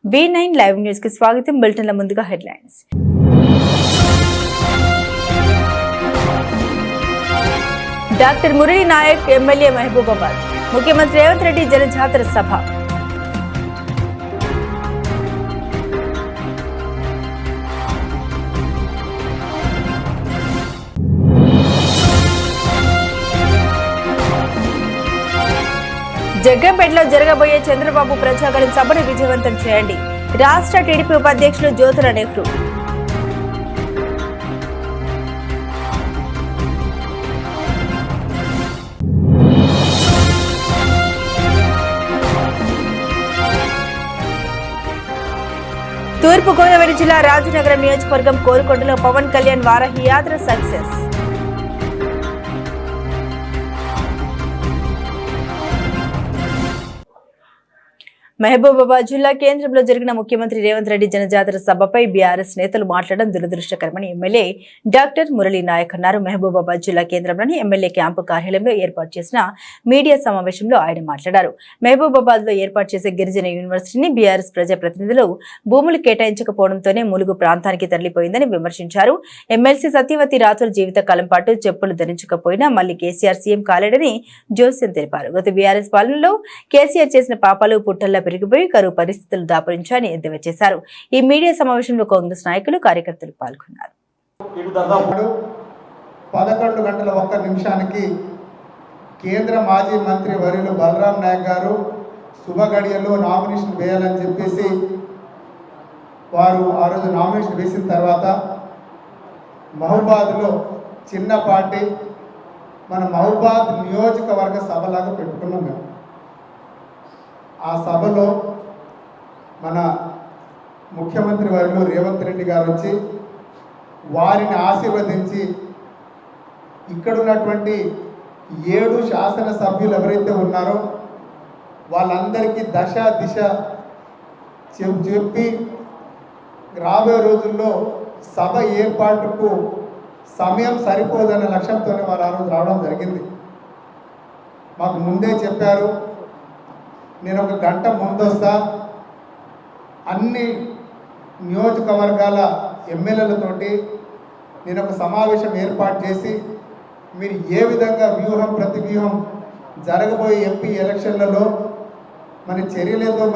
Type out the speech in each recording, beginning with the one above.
V9 live news కి స్వాగతం. బులెటిన్ల ముందుగా headlines. Doctor Murali Naik MLA Mahabubabad. ముఖ్యమంత్రి రేవంత్ రెడ్డి జనజాతర సభ. జగ్గంపేటలో జరగబోయే చంద్రబాబు ప్రజాగళం సభను విజయవంతం చేయండి. రాష్ట్ర టీడీపీ ఉపాధ్యక్షులు జ్యోతుల నెహ్రూ. తూర్పు గోదావరి జిల్లా రాజనగరం నియోజకవర్గం కోరుకొండలో పవన్ కళ్యాణ్ వారాహి యాత్ర సక్సెస్. మహబూబాబాద్ జిల్లా కేంద్రంలో జరిగిన ముఖ్యమంత్రి రేవంత్ రెడ్డి జనజాతర సభపై బీఆర్ఎస్ నేతలు మాట్లాడడం దురదృష్టకరమని ఎమ్మెల్యే డాక్టర్ మురళీ నాయక్ అన్నారు. మహబూబాబాద్ జిల్లా కేంద్రంలోని ఎమ్మెల్యే క్యాంపు కార్యాలయంలో ఏర్పాటు చేసిన మీడియా సమావేశంలో ఆయన మాట్లాడారు. మహబూబాబాద్ లో ఏర్పాటు చేసే గిరిజన యూనివర్సిటీని బీఆర్ఎస్ ప్రజాప్రతినిధులు భూములు కేటాయించకపోవడంతోనే ములుగు ప్రాంతానికి తరలిపోయిందని విమర్శించారు. ఎమ్మెల్సీ సత్యవతి రాథోడ్ జీవితకాలం పాటు చెప్పులు ధరించకపోయినా మళ్లీ కేసీఆర్ సీఎం కాలేడని జోస్యం తెలిపారు. గత బీఆర్ఎస్ పాలనలో కేసీఆర్ చేసిన పాపాలు పుట్టల్లా పెరిగిపోయి కరువు పరిస్థితులు దాపురించాలని ఎద్దేవా చేశారు. ఈ మీడియా సమావేశంలో కాంగ్రెస్ నాయకులు కార్యకర్తలు పాల్గొన్నారు. 11 గంటల 1 నిమిషానికి కేంద్ర మాజీ మంత్రి వర్యులు బలరాం నాయక్ గారు శుభ గడియల్లో నామినేషన్ వేయాలని చెప్పేసి వారు ఆ రోజు నామినేషన్ వేసిన తర్వాత మహబూబాద్లో చిన్న పార్టీ మన మహబూబాద్ నియోజకవర్గ సభలాగా పెట్టుకున్నాం. మేము ఆ సభలో మన ముఖ్యమంత్రి వర్యులు రేవంత్ రెడ్డి గారు వచ్చి వారిని ఆశీర్వదించి ఇక్కడున్నటువంటి 7 శాసనసభ్యులు ఎవరైతే ఉన్నారో వాళ్ళందరికీ దశ దిశ చెప్పి రాబోయే రోజుల్లో సభ ఏర్పాటుకు సమయం సరిపోదన్న లక్ష్యంతోనే వారు ఆ రోజు రావడం జరిగింది. మాకు ముందే చెప్పారు, నేను 1 గంట ముందొస్తా, అన్ని నియోజకవర్గాల ఎమ్మెల్యేలతోటి నేను ఒక సమావేశం ఏర్పాటు చేసి మీరు ఏ విధంగా వ్యూహం ప్రతి వ్యూహం జరగబోయే ఎంపీ ఎలక్షన్లలో మన చర్యలేదో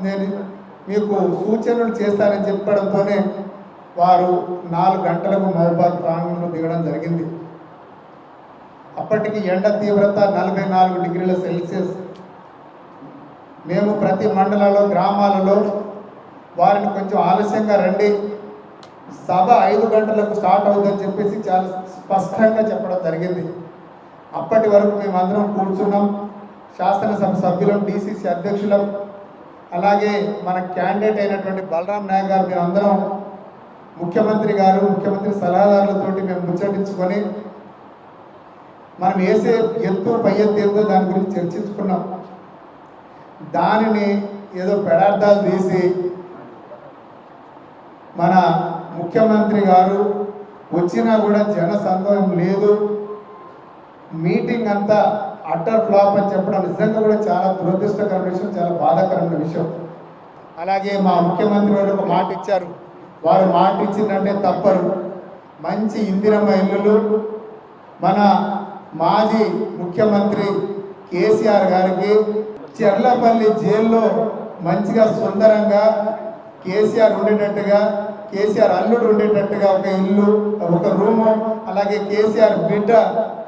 నేను మీకు సూచనలు చేస్తానని చెప్పడంతోనే వారు 4 గంటలకు మహబూబాద్ ప్రాంగణంలో దిగడం జరిగింది. అప్పటికి ఎండ తీవ్రత 44 డిగ్రీల సెల్సియస్. మేము ప్రతి మండలాల్లో గ్రామాలలో వారిని కొంచెం ఆలస్యంగా రండి, సభ 5 గంటలకు స్టార్ట్ అవుతుందని చెప్పేసి చాలా స్పష్టంగా చెప్పడం జరిగింది. అప్పటి వరకు మేమందరం కూర్చున్నాం. శాసనసభ సభ్యులం, డీసీసీ అధ్యక్షులం, అలాగే మన క్యాండిడేట్ అయినటువంటి బలరాం నాయక్ గారు, మేమందరం ముఖ్యమంత్రి గారు, ముఖ్యమంత్రి సలహాదారులతోటి మేము ముచ్చటించుకొని మనం వేసే ఎత్తు పై ఎత్తు ఏదో దాని గురించి చర్చించుకున్నాం. దానిని ఏదో పెడార్థాలు తీసి మన ముఖ్యమంత్రి గారు వచ్చినా కూడా జన సందోహం లేదు, మీటింగ్ అంతా అట్టర్ ఫ్లాప్ అని చెప్పడం నిజంగా కూడా చాలా దురదృష్టకరమైన విషయం, చాలా బాధాకరమైన విషయం. అలాగే మా ముఖ్యమంత్రి వారు ఒక మాట ఇచ్చారు, వారు మాట ఇచ్చిందంటే తప్పరు. మంచి ఇందిరమ్మ ఇల్లులు మన మాజీ ముఖ్యమంత్రి కేసీఆర్ గారికి చెర్లపల్లి జైల్లో మంచిగా సుందరంగా కేసీఆర్ ఉండేటట్టుగా, కేసీఆర్ అల్లుడు ఉండేటట్టుగా ఒక ఇల్లు, ఒక రూము, అలాగే కేసీఆర్ బిడ్డ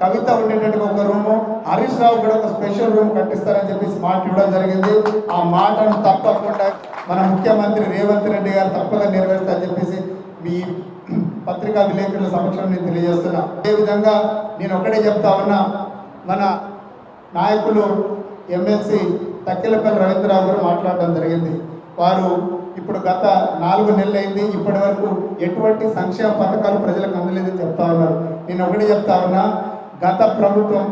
కవిత ఉండేటట్టుగా ఒక రూము, హరీష్ రావు కూడా ఒక స్పెషల్ రూమ్ కట్టిస్తారని చెప్పేసి మాట ఇవ్వడం జరిగింది. ఆ మాటను తప్పకుండా మన ముఖ్యమంత్రి రేవంత్ రెడ్డి గారు తప్పగా నెరవేరుస్తారని చెప్పేసి మీ పత్రికా విలేకరుల సమక్షంలో నేను తెలియజేస్తున్నా. అదేవిధంగా నేను ఒకటే చెప్తా ఉన్నా, మన నాయకులు ఎమ్మెల్సీ తక్కెలపల్లి రవీంద్రరావు గారు మాట్లాడడం జరిగింది. వారు ఇప్పుడు గత 4 నెలలు అయింది, ఇప్పటి వరకు ఎటువంటి సంక్షేమ పథకాలు ప్రజలకు అందలేదని చెప్తా ఉన్నారు. నేను ఒకటి చెప్తా ఉన్నా, గత ప్రభుత్వం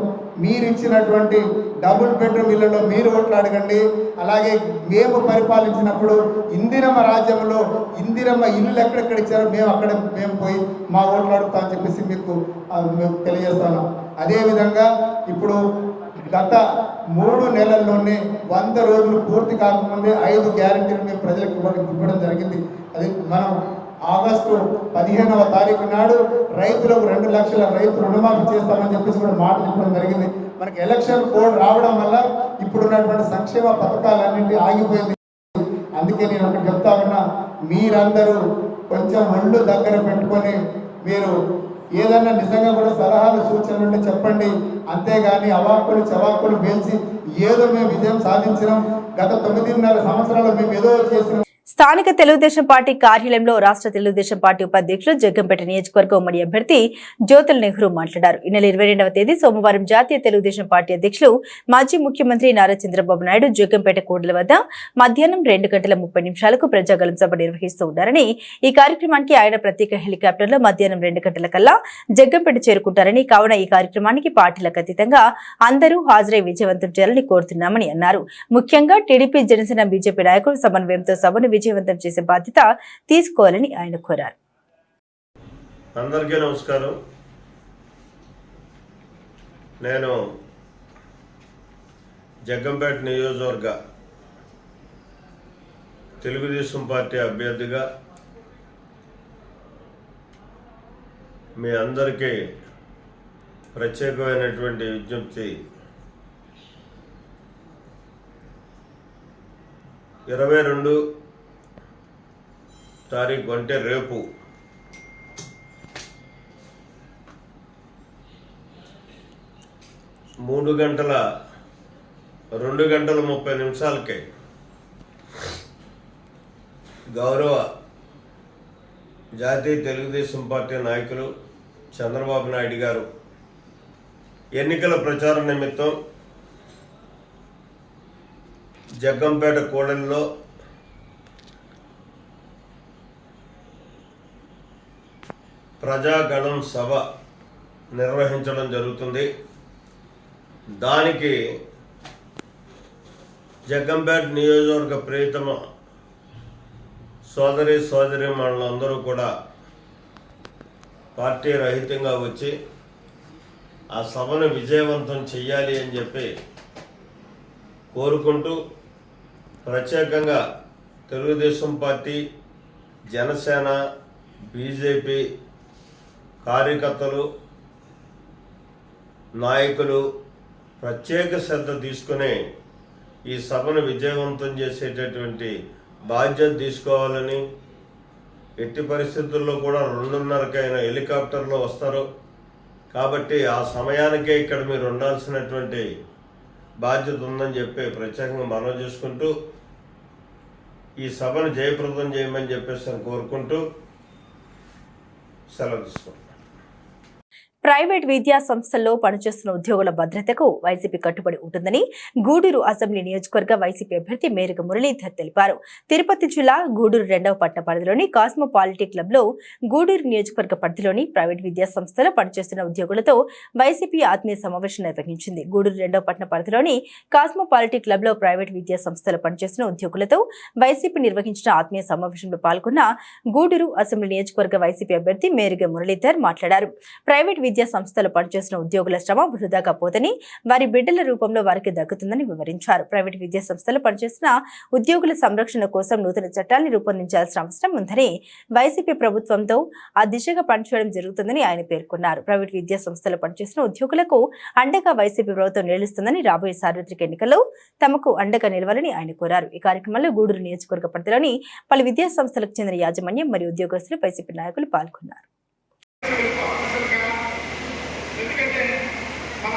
మీరు ఇచ్చినటువంటి డబుల్ బెడ్రూమ్ ఇళ్లలో మీరు ఓట్లు అడగండి. అలాగే మేము పరిపాలించినప్పుడు ఇందిరమ్మ రాజ్యంలో ఇందిరమ్మ ఇల్లులు ఎక్కడెక్కడ ఇచ్చారో మేము పోయి మా ఓట్లు అడుగుతామని చెప్పేసి మీకు తెలియజేస్తాను. అదేవిధంగా ఇప్పుడు గత 3 నెలల్లోనే 100 రోజులు పూర్తి కాకముందే 5 గ్యారెంటీలు మేము ప్రజలకు ఇవ్వడం జరిగింది. అది మనం ఆగస్టు 15వ తారీఖు నాడు రైతులకు 2 లక్షల రైతు రుణమాఫీ చేస్తామని చెప్పేసి కూడా మాట ఇవ్వడం జరిగింది. మనకి ఎలక్షన్ కోడ్ రావడం వల్ల ఇప్పుడున్నటువంటి సంక్షేమ పథకాలన్నింటి ఆగిపోయింది. అందుకే నేను ఒకటి చెప్తా ఉన్నా, మీరందరూ కొంచెం ఒళ్ళు దగ్గర పెట్టుకొని మీరు ఏదన్నా నిజంగా కూడా సలహాలు సూచనలు ఉంటే చెప్పండి. అంతేగాని అవాక్కులు చవాక్కులు పేల్చి ఏదో మేము విజయం సాధించినాం, గత 9.5 సంవత్సరాలు మేము ఏదో చేసినాం. స్థానిక తెలుగుదేశం పార్టీ కార్యాలయంలో రాష్ట్ర తెలుగుదేశం పార్టీ ఉపాధ్యక్షులు జగ్గంపేట నియోజకవర్గ ఉమ్మడి అభ్యర్థి జ్యోతుల నెహ్రూ మాట్లాడారు. ఈ నెల 22వ తేదీ సోమవారం జాతీయ తెలుగుదేశం పార్టీ అధ్యక్షులు మాజీ ముఖ్యమంత్రి నారా చంద్రబాబు నాయుడు జగ్గంపేట కూడలి వద్ద మధ్యాహ్నం 2:30 ప్రజాగళం సభ నిర్వహిస్తూ ఉన్నారని, ఈ కార్యక్రమానికి ఆయన ప్రత్యేక హెలికాప్టర్లో మధ్యాహ్నం 2 గంటల కల్లా జగ్గంపేట చేరుకుంటారని, కావున ఈ కార్యక్రమానికి పార్టీలకు అతీతంగా అందరూ హాజరై విజయవంతం చేయాలని కోరుతున్నామని అన్నారు. ముఖ్యంగా టీడీపీ, జనసేన, బీజేపీ నాయకులు సమన్వయంతో సభను విజయవంతం చేసే బాధ్యత తీసుకోవాలని ఆయన కోరారు. అందరికీ నమస్కారం. నేను జగ్గంపేట నియోజకవర్గ తెలుగుదేశం పార్టీ అభ్యర్థిగా మీ అందరికీ ప్రత్యేకమైనటువంటి విజ్ఞప్తి. 22 తారీఖు అంటే రేపు మూడు గంటల 2:30 గౌరవ జాతీయ తెలుగుదేశం పార్టీ నాయకులు చంద్రబాబు నాయుడు గారు ఎన్నికల ప్రచార నిమిత్తం జగ్గంపేట కూడలిలో ప్రజాగణం సభ నిర్వహించడం జరుగుతుంది. దానికి జగ్గంపేట నియోజకవర్గ ప్రియతమ సోదరీమణులందరూ కూడా పార్టీ రహితంగా వచ్చి ఆ సభను విజయవంతం చెయ్యాలి అని చెప్పి కోరుకుంటూ, ప్రత్యేకంగా తెలుగుదేశం పార్టీ, జనసేన, బీజేపీ కార్యకర్తలు, నాయకులు ప్రత్యేక శ్రద్ధ తీసుకుని ఈ సభను విజయవంతం చేసేటటువంటి బాధ్యత తీసుకోవాలని, ఎట్టి పరిస్థితుల్లో కూడా 2:30 హెలికాప్టర్లో వస్తారు కాబట్టి ఆ సమయానికే ఇక్కడ మీరు ఉండాల్సినటువంటి బాధ్యత ఉందని చెప్పి ప్రత్యేకంగా మనవి చేసుకుంటూ ఈ సభను జయప్రదం చేయమని చెప్పేసి కోరుకుంటూ సెలవు తీసుకుంటాం. ప్రైవేట్ విద్యా సంస్థల్లో పనిచేస్తున్న ఉద్యోగుల భద్రతకు వైసీపీ కట్టుబడి ఉంటుందని గూడూరు అసెంబ్లీ నియోజకవర్గ వైసీపీ అభ్యర్థి మేరక మురళీధర్ తెలిపారు. తిరుపతి జిల్లా గూడూరు 2వ పట్టణ పరిధిలోని కాస్మోపాలిటీ క్లబ్ లో గూడూరు నియోజకవర్గ పరిధిలోని ప్రైవేట్ విద్యా సంస్థలో పనిచేస్తున్న ఉద్యోగులతో వైసీపీ ఆత్మీయ సమావేశం నిర్వహించింది. గూడూరు 2వ పట్టణ పరిధిలోని కాస్మోపాలిటీ క్లబ్ లో ప్రైవేట్ విద్యా సంస్థలో పనిచేస్తున్న ఉద్యోగులతో వైసీపీ నిర్వహించిన ఆత్మీయ సమావేశంలో పాల్గొన్న గూడూరు అసెంబ్లీ నియోజకవర్గ వైసీపీ అభ్యర్థి మేరక మురళీధర్ మాట్లాడారు. ప్రైవేట్ విద్యా సంస్థలు పనిచేస్తున్న ఉద్యోగుల శ్రమ వృధాగా పోతని, వారి బిడ్డల రూపంలో వారికి దక్కుతుందని వివరించారు. ప్రైవేట్ విద్యా సంస్థలు పనిచేస్తున్న ఉద్యోగుల సంరక్షణ కోసం నూతన చట్టాన్ని రూపొందించాల్సిన అవసరం ఉందని, వైసీపీ ప్రభుత్వంతో ఆ దిశగా పనిచేయడం జరుగుతుందని ఆయన పేర్కొన్నారు. ప్రైవేట్ విద్యా సంస్థలు పనిచేస్తున్న ఉద్యోగులకు అండగా వైసీపీ ప్రభుత్వం నిలుస్తుందని, రాబోయే సార్వత్రిక ఎన్నికల్లో తమకు అండగా నిలవాలని ఆయన కోరారు. ఈ కార్యక్రమంలో గూడూరు నియోజకవర్గ పరిధిలోని పలు విద్యా సంస్థలకు చెందిన యాజమాన్యం మరియు ఉద్యోగస్తులు, వైసీపీ నాయకులు పాల్గొన్నారు. ఎందుకంటే మన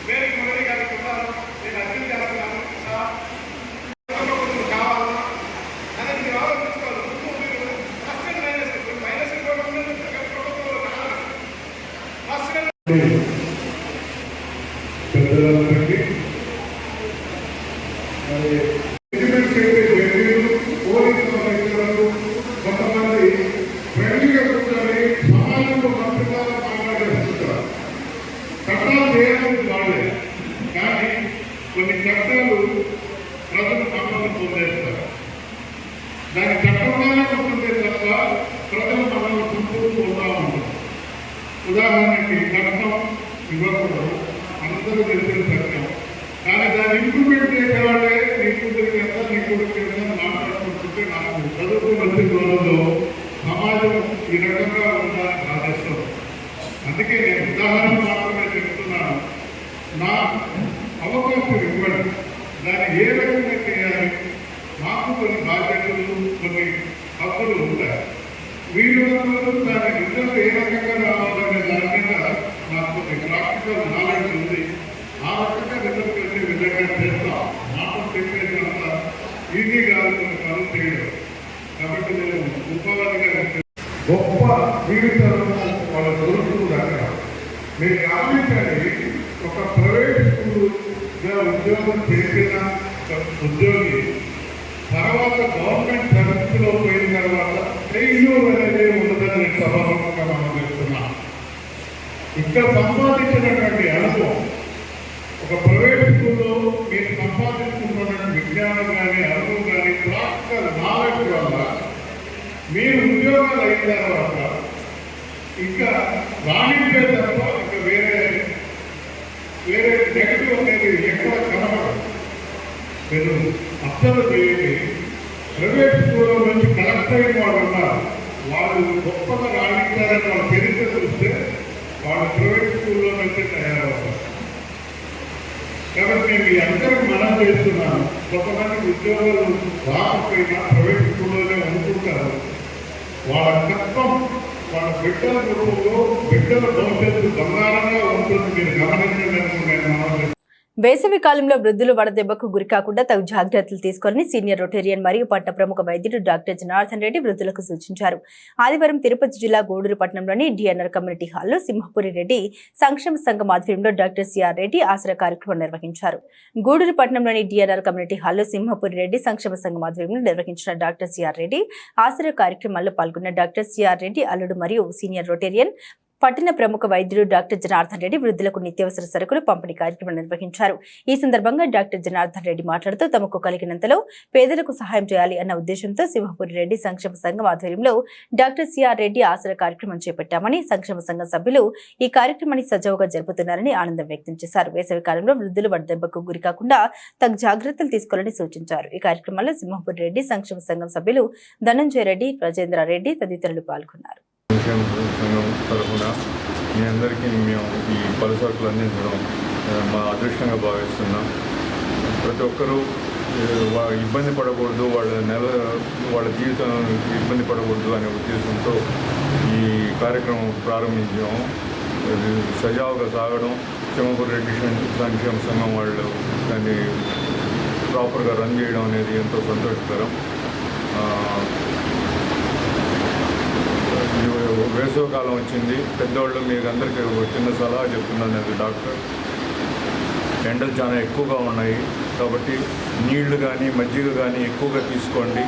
వేరే మురళి గారి కూడా నేను అర్థం చేస్తున్నాను కావాలా అనేది మీరు ఆలోచించుకోవాలి. మీరు ఫస్ట్ మైనస్ ప్రభుత్వంలో కొంతమంది ఫ్రెండ్లీగా కూర్చొని సమాజంలో చట్టాలు చేయాలని వాళ్ళే, కానీ కొన్ని చట్టాలు ప్రజలు మనల్ని పొందేస్తారు. దాని చట్టంగానే వస్తుంటే తప్ప ప్రజలు మనల్ని చుట్టూ ఉంటా ఉంటారు. ఉదాహరణకి చట్టం ఇవ్వకూడదు, అందరూ తెలిసిన సత్యం. కానీ దాన్ని ఇంప్లిమెంట్ చేసేవాళ్ళే నీ కూతురికి ఎంత నీ కొడుకు ఎంత మాట్లాడుకుంటుంటే నాకు చదువుకున్న దూరంలో సమాజం ఈ రకంగా ఉందని నా దృష్టం. అందుకే నేను ఉదాహరణ మాత్రమే చెప్తున్నాను. నా అవకాశం ఇవ్వండి, దాన్ని ఏ రకంగా చేయాలి, మాకు కొన్ని బాధ్యతలు కొన్ని హక్కులు ఉంటాయి. వీళ్ళందరూ దాని రిజల్ట్ ఏ రకంగా రావాలనే దాని మీద నాకు కొన్ని ప్రాక్టికల్ నాలెడ్జ్ ఉంది. ఆ రకంగా రిజల్ట్ వచ్చే విధంగా చేస్తాం. మాటలు చెప్పేసినంత ఈజీ కాదు కొన్ని పనులు చేయడం. కాబట్టి నేను గొప్పవారిగా గొప్ప జీవితాలను వాళ్ళ దొరుకుతుంది దగ్గర. మీరు గమనించండి, ఒక ప్రైవేట్ స్కూల్గా ఉద్యోగం చేసిన ఉద్యోగి తర్వాత గవర్నమెంట్ సర్వీస్లో పోయిన తర్వాత ఫెయిల్యూర్ అనేది ఉండదని స్వభావంగా మనం చెప్తున్నాం. ఇక్కడ సంపాదించినటువంటి అనుభవం, ఒక ప్రైవేట్ స్కూల్లో మీరు సంపాదించుకున్నటువంటి విజ్ఞానం కానీ అనుభవం కానీ ప్రాక్టికల్ నాలెడ్జ్ వల్ల మీరు ఉద్యోగాలు అయిన తర్వాత ఇంకా రాణించే తప్ప ఇంకా వేరే నెగటివ్ అనేది ఎక్కడ కనబడదు. మీరు అబ్జర్వ్ చేయండి, ప్రైవేట్ స్కూల్లో నుంచి కలెక్ట్ అయిన వాళ్ళు ఉన్నారు. వాళ్ళు గొప్పగా రాణించారని వాళ్ళ చరిత్ర చూస్తే వాళ్ళు ప్రైవేట్ స్కూల్లో నుంచి తయారవుతారు. కాబట్టి నేను మీ అందరికీ మనం చేస్తున్నాను, కొంతమంది ఉద్యోగాలు రాకపోయినా ప్రైవేట్ స్కూల్లోనే అనుకుంటారు. వాళ్ళ తత్వం వాళ్ళ బిడ్డల కుటుంబంలో బిడ్డల భవిష్యత్తు బంగారంగా ఉంటుంది. మీరు గమనించండి నేను మనం వేసవి కాలంలో వృద్ధులు వడదెబ్బకు గురికాకుండా తగు జాగ్రత్తలు తీసుకోవాలని సీనియర్ రొటేరియన్ మరియు పట్టణ ప్రముఖ వైద్యుడు డాక్టర్ జనార్దన్ రెడ్డి వృద్ధులకు సూచించారు. ఆదివారం తిరుపతి జిల్లా గూడూరు పట్టణంలోని డిఎన్ఆర్ కమ్యూనిటీ హాల్లో సింహపురి రెడ్డి సంక్షేమ సంఘం ఆధ్వర్యంలో డాక్టర్ సిఆర్ రెడ్డి ఆసరా కార్యక్రమం నిర్వహించారు. గూడూరు పట్టణంలోని డిఎన్ఆర్ కమ్యూనిటీ హాల్లో సింహపురి రెడ్డి సంక్షేమ సంఘం ఆధ్వర్యంలో నిర్వహించిన డాక్టర్ సిఆర్ రెడ్డి ఆసరా కార్యక్రమాల్లో పాల్గొన్న డాక్టర్ సిఆర్ రెడ్డి అల్లుడు మరియు సీనియర్ రొటేరియన్ పట్టణ ప్రముఖ వైద్యుడు డాక్టర్ జనార్దన్ రెడ్డి వృద్ధులకు నిత్యావసర సరుకులు పంపిణీ కార్యక్రమం నిర్వహించారు. ఈ సందర్భంగా డాక్టర్ జనార్దన్ రెడ్డి మాట్లాడుతూ తమకు కలిగినంతలో పేదలకు సహాయం చేయాలి అన్న ఉద్దేశంతో సింహపురి రెడ్డి సంక్షేమ సంఘం ఆధ్వర్యంలో డాక్టర్ సిఆర్ రెడ్డి ఆసరా కార్యక్రమం చేపట్టామని, సంక్షేమ సంఘం సభ్యులు ఈ కార్యక్రమాన్ని సజావుగా జరుపుతున్నారని ఆనందం వ్యక్తం చేశారు. వేసవి కాలంలో వృద్ధులు వడదెబ్బకు గురికాకుండా తగు జాగ్రత్తలు తీసుకోవాలని సూచించారు. ఈ కార్యక్రమంలో సింహపురి రెడ్డి సంక్షేమ సంఘం సభ్యులు ధనంజయ రెడ్డి, ప్రజేంద్ర రెడ్డి తదితరులు పాల్గొన్నారు. సంఘం తరఫున మీ అందరికీ మేము ఈ పలు సరుకులు అందించడం మా అదృష్టంగా భావిస్తున్నాం. ప్రతి ఒక్కరూ ఇబ్బంది పడకూడదు, వాళ్ళ జీవితం ఇబ్బంది పడకూడదు అనే ఉద్దేశంతో ఈ కార్యక్రమం ప్రారంభించాము. సజావుగా సాగడం, సింహపురి రెడ్డి సంక్షేమ సంఘం వాళ్ళు దాన్ని ప్రాపర్గా రన్ చేయడం అనేది ఎంతో సంతోషకరం. వేసవికాలం వచ్చింది. పెద్దవాళ్ళు మీకు అందరికీ చిన్న సలహా చెప్తున్నాను. అది డాక్టర్, ఎండలు చాలా ఎక్కువగా ఉన్నాయి కాబట్టి నీళ్లు కానీ మజ్జిగ కానీ ఎక్కువగా తీసుకోండి.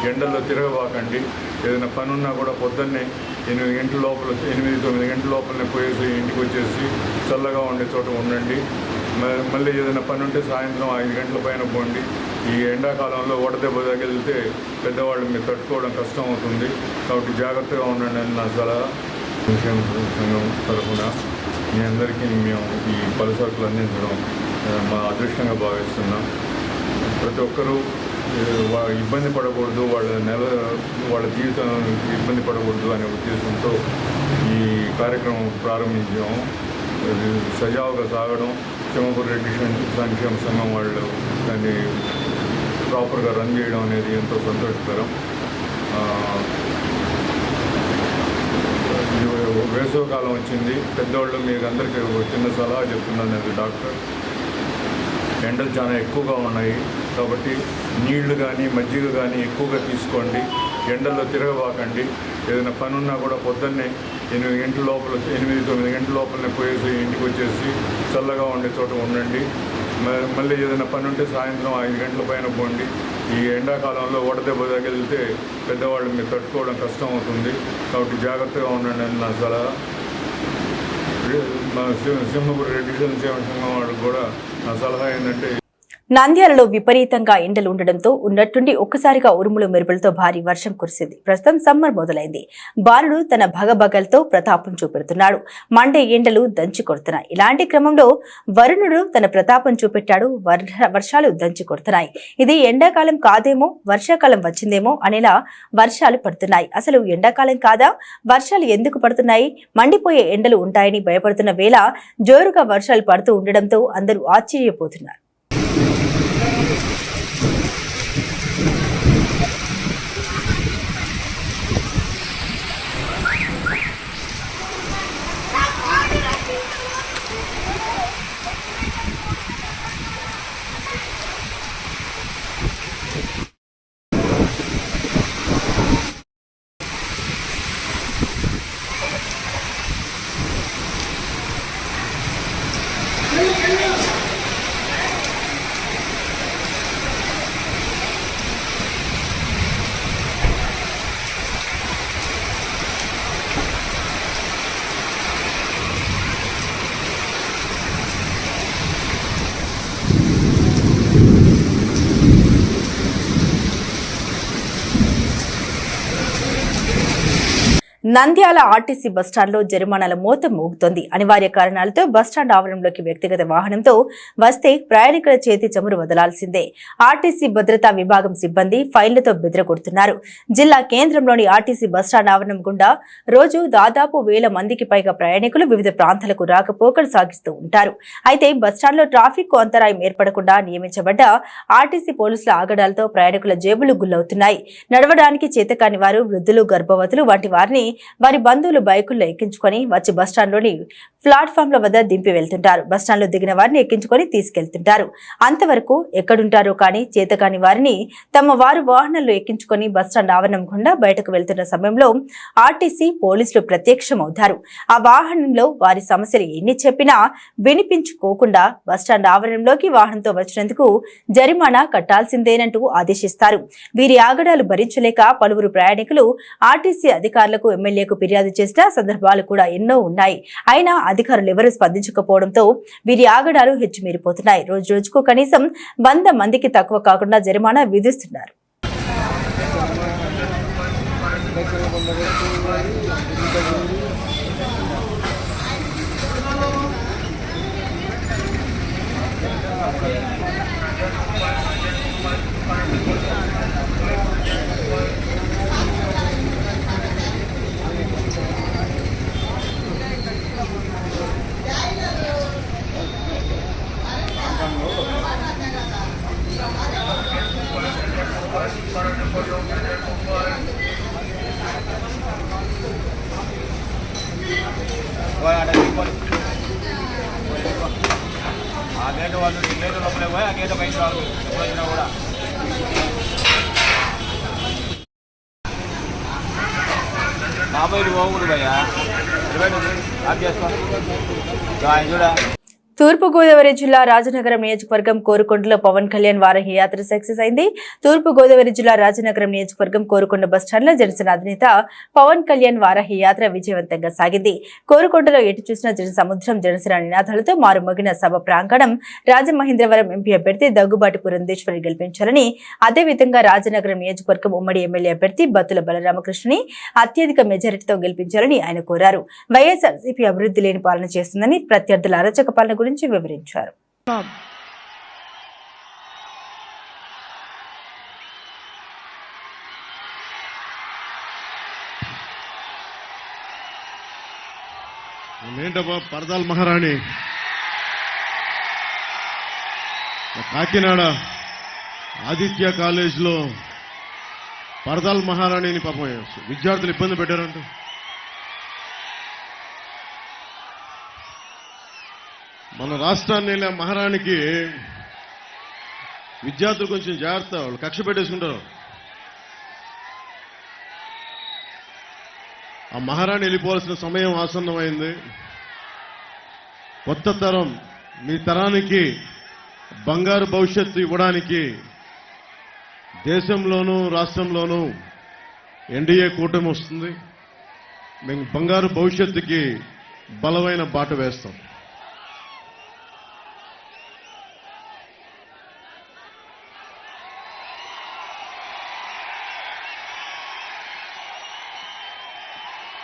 ఎండల్లో తిరగబాకండి. ఏదైనా పని ఉన్నా కూడా పొద్దున్నే 8 గంటల లోపల 8-9 గంటల లోపలనే పోయేసి ఇంటికి వచ్చేసి చల్లగా ఉండే చోట ఉండండి. మళ్ళీ ఏదైనా పని ఉంటే సాయంత్రం 5 గంటల పైన పోండి. ఈ ఎండాకాలంలో వడదెబ్బ తగిలితే పెద్దవాళ్ళు మీరు తట్టుకోవడం కష్టం అవుతుంది. కాబట్టి జాగ్రత్తగా ఉండండి అని నా సలహా. సంక్షేమ సంఘం తరఫున మీ అందరికీ మేము ఈ పలు సరుకులు అందించడం మా అదృష్టంగా భావిస్తున్నాం. ప్రతి ఒక్కరూ ఇబ్బంది పడకూడదు, వాళ్ళ జీవితం ఇబ్బంది పడకూడదు అనే ఉద్దేశంతో ఈ కార్యక్రమం ప్రారంభించాము. సజావుగా సాగడం, సింహపురి రెడ్డి సంక్షేమ సంఘం వాళ్ళు దాన్ని ప్రాపర్గా రన్ చేయడం అనేది ఎంతో సంతోషకరం. వేసవికాలం వచ్చింది. పెద్దవాళ్ళు మీకు అందరికీ చిన్న సలహా చెప్తున్నాను. అది డాక్టర్, ఎండలు చాలా ఎక్కువగా ఉన్నాయి కాబట్టి నీళ్లు కానీ మజ్జిగ కానీ ఎక్కువగా తీసుకోండి. ఎండల్లో తిరగబాకండి. ఏదైనా పని ఉన్నా కూడా పొద్దున్నే 8 గంటల లోపల 8-9 గంటల లోపలనే పోయేసి ఇంటికి వచ్చేసి చల్లగా ఉండే చోట ఉండండి. మళ్ళీ ఏదైనా పని ఉంటే సాయంత్రం 5 గంటల పైన పోండి. ఈ ఎండాకాలంలో వడదెబ్బ తగిలితే పెద్దవాళ్ళు మీరు తట్టుకోవడం కష్టం అవుతుంది. కాబట్టి జాగ్రత్తగా ఉండండి అని నా సలహా. మా సింహపురి రెడ్డి సంక్షేమ సంఘం వాళ్ళకి కూడా నా సలహా ఏంటంటే నంద్యాలలో విపరీతంగా ఎండలు ఉండడంతో ఉన్నట్టుండి ఒక్కసారిగా ఉరుములు మెరుపులతో భారీ వర్షం కురిసింది. ప్రస్తుతం సమ్మర్ మొదలైంది. బాలుడు తన భగభగలతో ప్రతాపం చూపెడుతున్నాడు. మండే ఎండలు దంచి కొడుతున్నాయి. ఇలాంటి క్రమంలో వరుణుడు తన ప్రతాపం చూపెట్టాడు. వర్షాలు దంచి కొడుతున్నాయి. ఇది ఎండాకాలం కాదేమో, వర్షాకాలం వచ్చిందేమో అనేలా వర్షాలు పడుతున్నాయి. అసలు ఎండాకాలం కాదా, వర్షాలు ఎందుకు పడుతున్నాయి? మండిపోయే ఎండలు ఉంటాయని భయపడుతున్న వేళ జోరుగా వర్షాలు పడుతూ ఉండడంతో అందరూ ఆశ్చర్యపోతున్నారు. నంద్యాల ఆర్టీసీ బస్టాండ్లో జరిమానాల మోత మోగుతోంది. అనివార్య కారణాలతో బస్టాండ్ ఆవరణంలోకి వ్యక్తిగత వాహనంతో వస్తే ప్రయాణికుల చేతి చమురు వదలాల్సిందే. ఆర్టీసీ భద్రతా విభాగం సిబ్బంది ఫైళ్లతో బెదరగొడుతున్నారు. జిల్లా కేంద్రంలోని ఆర్టీసీ బస్టాండ్ ఆవరణం గుండా రోజు దాదాపు 1000 మందికి పైగా ప్రయాణికులు వివిధ ప్రాంతాలకు రాకపోకలు సాగిస్తూ ఉంటారు. అయితే బస్టాండ్లో ట్రాఫిక్ అంతరాయం ఏర్పడకుండా నియమించబడ్డ ఆర్టీసీ పోలీసుల ఆగడాలతో ప్రయాణికుల జేబులు గుల్లవుతున్నాయి. నడవడానికి చేతకాని వారు, వృద్ధులు, గర్భవతులు వంటి వారిని వారి బంధువులు బైకుల్లో ఎక్కించుకొని వచ్చి బస్టాండ్లోని ప్లాట్ఫామ్ల వద్ద దింపి వెళ్తుంటారు. బస్టాండ్లో దిగిన వారిని ఎక్కించుకొని తీసుకెళ్తుంటారు. అంతవరకు ఎక్కడుంటారో కానీ చేతకాని వారిని తమ వారు వాహనంలో ఎక్కించుకొని బస్టాండ్ ఆవరణం గుండా బయటకు వెళ్తున్న సమయంలో ఆర్టీసీ పోలీసులు ప్రత్యక్షమవుతారు. ఆ వాహనంలో వారి సమస్యలు ఎన్ని చెప్పినా వినిపించుకోకుండా బస్టాండ్ ఆవరణంలోకి వాహనంతో వచ్చినందుకు జరిమానా కట్టాల్సిందేనంటూ ఆదేశిస్తారు. వీరి ఆగడాలు భరించలేక పలువురు ప్రయాణికులు ఆర్టీసీ అధికారులకు, ఎమ్మెల్యేకు ఫిర్యాదు చేసిన సందర్భాలు కూడా ఎన్నో ఉన్నాయి. అయినా అధికారులు ఎవరూ స్పందించకపోవడంతో వీరి ఆగడాలు హెచ్చుమీరిపోతున్నాయి. రోజు రోజుకు కనీసం 100 మందికి తక్కువ కాకుండా జరిమానా విధిస్తున్నారు. ఆ గేట్ వాళ్ళు ఈ గేట్ లోపలే పోయి ఆ గేట్ బయట రాదు వచ్చినా కూడా బాబాయ్ పోకూడదు భయ్యా ఆఫ్ చేసుకో చూడ. తూర్పుగోదావరి జిల్లా రాజనగరం నియోజకవర్గం కోరుకొండలో పవన్ కళ్యాణ్ వారాహి యాత్ర సక్సెస్ అయింది. తూర్పుగోదావరి జిల్లా రాజనగరం నియోజకవర్గం కోరుకొండ బస్టాండ్లో జనసేన అధినేత పవన్ కళ్యాణ్ వారాహి యాత్ర విజయవంతంగా సాగింది. కోరుకొండలో ఎటు చూసిన జన సముద్రం, జనసేన నినాదాలతో మారుమోగిన సభ ప్రాంగణం. రాజమహేంద్రవరం ఎంపీ అభ్యర్థి దగ్గుబాటి పురంధేశ్వరి గెలిపించాలని, అదేవిధంగా రాజనగరం నియోజకవర్గం ఉమ్మడి ఎమ్మెల్యే అభ్యర్థి బత్తుల బలరామకృష్ణని అత్యధిక మెజారిటీతో గెలిపించాలని ఆయన కోరారు. వైఎస్ఆర్సీపీ అభివృద్ధి లేని పాలన చేస్తుందని, ప్రత్యర్థుల అరాచక పాలన గురించి వివరించారు. ఏంటబ్బా పరదాల మహారాణి కాకినాడ ఆదిత్య కాలేజీలో పరదాల మహారాణిని పాపం విద్యార్థులు ఇబ్బంది పెట్టారంట. మన రాష్ట్రాన్ని వెళ్ళే మహారాణికి విద్యార్థులు కొంచెం జాగ్రత్త, వాళ్ళు కక్ష పెట్టేసుకుంటారు. ఆ మహారాణి వెళ్ళిపోవాల్సిన సమయం ఆసన్నమైంది. కొత్త తరం, మీ తరానికి బంగారు భవిష్యత్తు ఇవ్వడానికి దేశంలోనూ రాష్ట్రంలోనూ ఎన్డీఏ కూటమి వస్తుంది. మేము బంగారు భవిష్యత్తుకి బలమైన బాట వేస్తాం.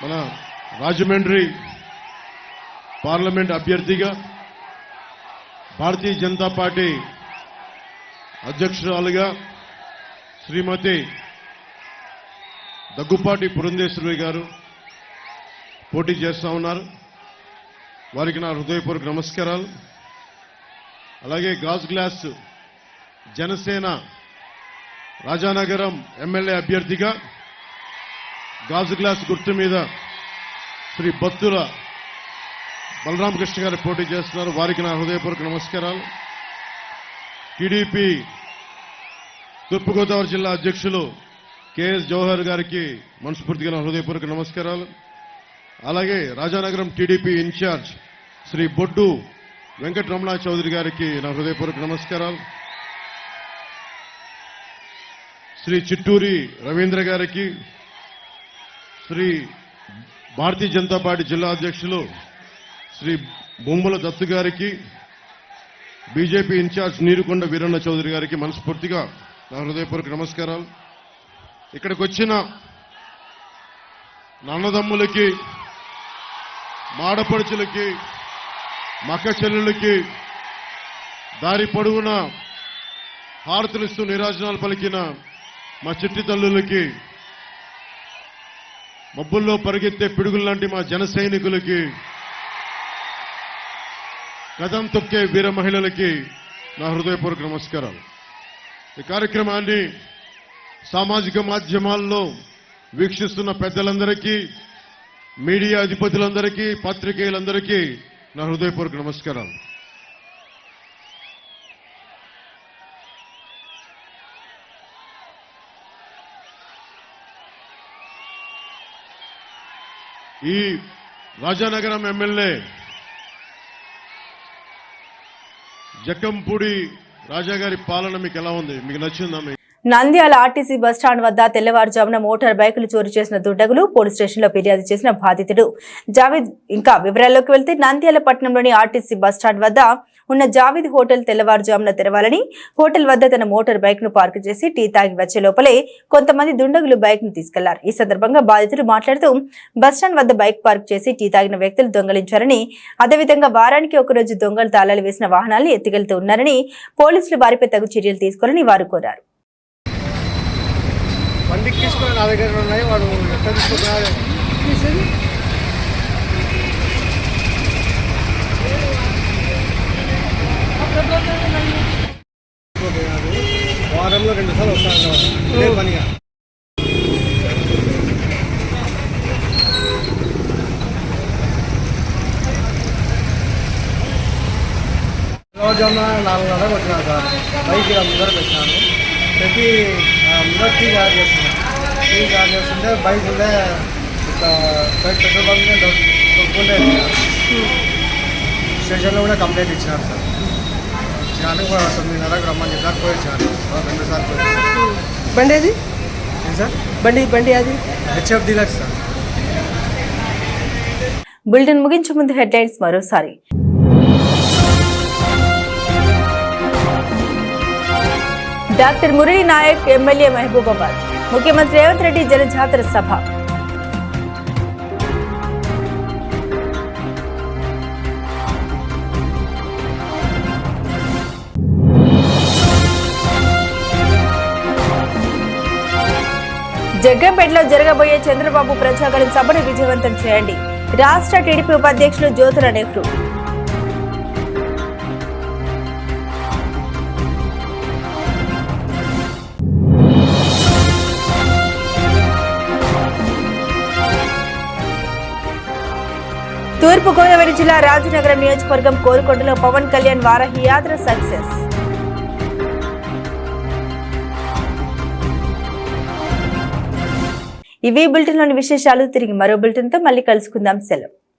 మన రాజమండ్రి పార్లమెంట్ అభ్యర్థిగా భారతీయ జనతా పార్టీ అధ్యక్షురాలుగా శ్రీమతి దగ్గుపాటి పురంధేశ్వరి గారు పోటీ చేస్తూ ఉన్నారు. వారికి నా హృదయపూర్వక నమస్కారాలు. అలాగే గాజు గ్లాస్ జనసేన రాజానగరం ఎమ్మెల్యే అభ్యర్థిగా గాజు గ్లాస్ గుర్తు మీద శ్రీ బత్తుల బలరామకృష్ణ గారు పోటీ చేస్తున్నారు. వారికి నా హృదయపూర్వక నమస్కారాలు. టీడీపీ తూర్పుగోదావరి జిల్లా అధ్యక్షులు కెఎస్ జవహర్ గారికి మనస్ఫూర్తిగా నా హృదయపూర్వక నమస్కారాలు. అలాగే రాజానగరం టీడీపీ ఇన్ఛార్జ్ శ్రీ బొడ్డు వెంకటరమణ చౌదరి గారికి నా హృదయపూర్వక నమస్కారాలు. శ్రీ చిట్టూరి రవీంద్ర గారికి, శ్రీ భారతీయ జనతా పార్టీ జిల్లా అధ్యక్షులు శ్రీ బొమ్మల దత్తు గారికి, బీజేపీ ఇన్ఛార్జ్ నీరుకొండ వీరన్న చౌదరి గారికి మనస్ఫూర్తిగా నా హృదయపూర్వక నమస్కారాలు. ఇక్కడికి వచ్చిన నాన్నదమ్ములకి, మాడపడుచులకి, మక్క చెల్లెళ్ళకి, దారి పొడవున హారతులిస్తూ నిరాజనాలు పలికిన మా చిట్టి తల్లులకి, మబ్బుల్లో పరిగెత్తే పిడుగుల్లాంటి మా జన సైనికులకి, కదం తొక్కే వీర మహిళలకి నా హృదయపూర్వక నమస్కారాలు. ఈ కార్యక్రమాన్ని సామాజిక మాధ్యమాల్లో వీక్షిస్తున్న పెద్దలందరికీ, మీడియా అధిపతులందరికీ, పాత్రికేయులందరికీ నా హృదయపూర్వక నమస్కారాలు. ఈ రాజానగరం ఎమ్మెల్యే జక్కంపూడి రాజా గారి పాలన మీకు ఎలా ఉంది? మీకు నచ్చిందా? నంద్యాల ఆర్టీసీ బస్టాండ్ వద్ద తెల్లవారుజామున మోటార్ బైకులు చోరీ చేసిన దుండగులు పోలీస్ స్టేషన్లో ఫిర్యాదు చేసిన బాధితుడు జావేద్. ఇంకా వివరాల్లోకి వెళ్తే నంద్యాల పట్టణంలోని ఆర్టీసీ బస్టాండ్ వద్ద ఉన్న జావేద్ హోటల్ తెల్లవారుజామున తెరవాలని హోటల్ వద్ద తన మోటార్ బైక్ ను పార్క్ చేసి టీ తాగి వచ్చే లోపలే కొంతమంది దుండగులు బైక్ ను తీసుకెళ్లారు. ఈ సందర్భంగా బాధితుడు మాట్లాడుతూ బస్టాండ్ వద్ద బైక్ పార్క్ చేసి టీ తాగిన వ్యక్తులు దొంగలించారని, అదేవిధంగా వారానికి ఒకరోజు దొంగలు తాళాలు వేసిన వాహనాలను ఎత్తుకెళ్తూ ఉన్నారని, పోలీసులు వారిపై తగు చర్యలు తీసుకోవాలని వారు కోరారు. బండికి తీసుకుని నా దగ్గర ఉన్నాయి. వాడు ఎక్కడ తీసుకుంటున్నాడు? వారంలో 2 సార్లు వస్తాను ఇదే పనిగా. రోజున 4:30 వచ్చినాను సార్. బైక్ ముందర పెట్టినాను. పెట్టి ముందర టీ చార్జ్ చేస్తున్నాను. టీ చార్జ్ చేస్తుంటే బైక్ ఉండే ఇట్లా బైక్ పెట్రోల్ బంక్ దొరుకుంటే స్టేషన్లో కూడా కంప్లైంట్ ఇచ్చినారు సార్. ఇచ్చినాను 9:30కి రమ్మని చెప్పినారు. పోయి ఇచ్చినారు 2 సార్లు పోయి. బండి అది ఏం సార్? బండి అది హెచ్ఎఫ్ డీలక్స్ సార్. బులెటిన్ ముగించే ముందు హెడ్లైన్స్ మరోసారి. డాక్టర్ మురళీ నాయక్ ఎమ్మెల్యే మహబూబాబాద్, ముఖ్యమంత్రి రేవంత్ రెడ్డి జనజాతర సభ. జగ్గంపేటలో జరగబోయే చంద్రబాబు ప్రజాగళం సభను విజయవంతం చేయండి, రాష్ట్ర టీడీపీ ఉపాధ్యక్షులు జ్యోతుల నెహ్రూ. తూర్పుగోదావరి జిల్లా రాజనగరం నియోజకవర్గం కోరుకొండలో పవన్ కళ్యాణ్ వారాహి యాత్ర సక్సెస్. ఇవి బులెటిన్లోని విశేషాలు. తిరిగి మరో బులెటిన్తో మళ్ళీ కలుసుకుందాం. సెలవు.